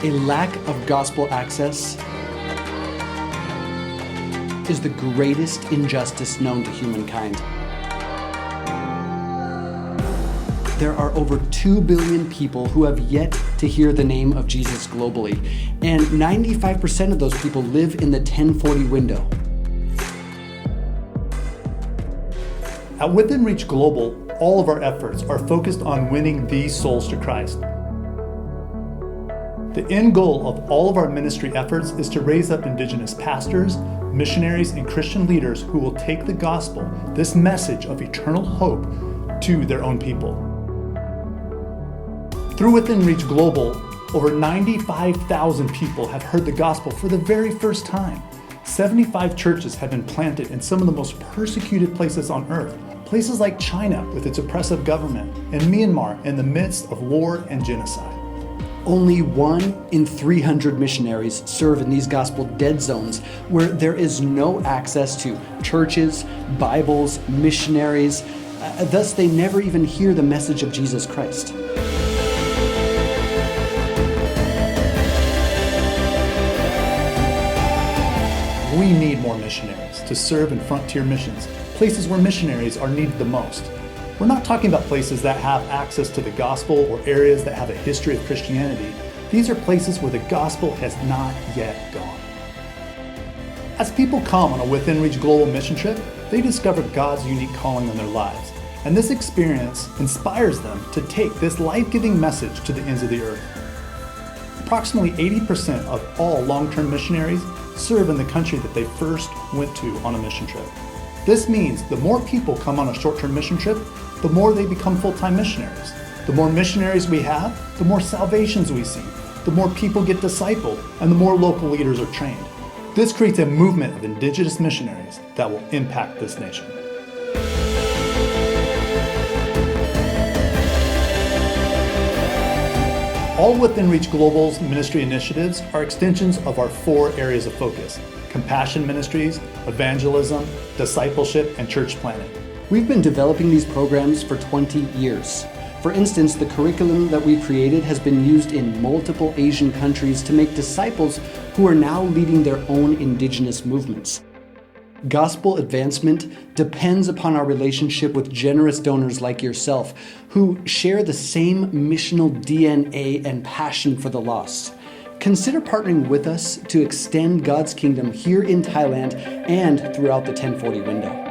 A lack of gospel access is the greatest injustice known to humankind. There are over 2 billion people who have yet to hear the name of Jesus globally, and 95% of those people live in the 1040 window. At Within Reach Global, all of our efforts are focused on winning these souls to Christ. The end goal of all of our ministry efforts is to raise up Indigenous pastors, missionaries, and Christian leaders who will take the gospel, this message of eternal hope, to their own people. Through Within Reach Global, over 95,000 people have heard the gospel for the very first time. 75 churches have been planted in some of the most persecuted places on earth, places like China with its oppressive government, and Myanmar in the midst of war and genocide. Only 1 in 300 missionaries serve in these gospel dead zones where there is no access to churches, Bibles, missionaries. Thus, they never even hear the message of Jesus Christ. We need more missionaries to serve in frontier missions, places where missionaries are needed the most. We're not talking about places that have access to the gospel or areas that have a history of Christianity. These are places where the gospel has not yet gone. As people come on a Within Reach Global mission trip, they discover God's unique calling on their lives. And this experience inspires them to take this life-giving message to the ends of the earth. Approximately 80% of all long-term missionaries serve in the country that they first went to on a mission trip. This means the more people come on a short-term mission trip, the more they become full-time missionaries. The more missionaries we have, the more salvations we see, the more people get discipled, and the more local leaders are trained. This creates a movement of Indigenous missionaries that will impact this nation. All Within Reach Global's ministry initiatives are extensions of our 4 areas of focus: compassion ministries, evangelism, discipleship, and church planting. We've been developing these programs for 20 years. For instance, the curriculum that we created has been used in multiple Asian countries to make disciples who are now leading their own Indigenous movements. Gospel advancement depends upon our relationship with generous donors like yourself, who share the same missional DNA and passion for the lost. Consider partnering with us to extend God's kingdom here in Thailand and throughout the 1040 window.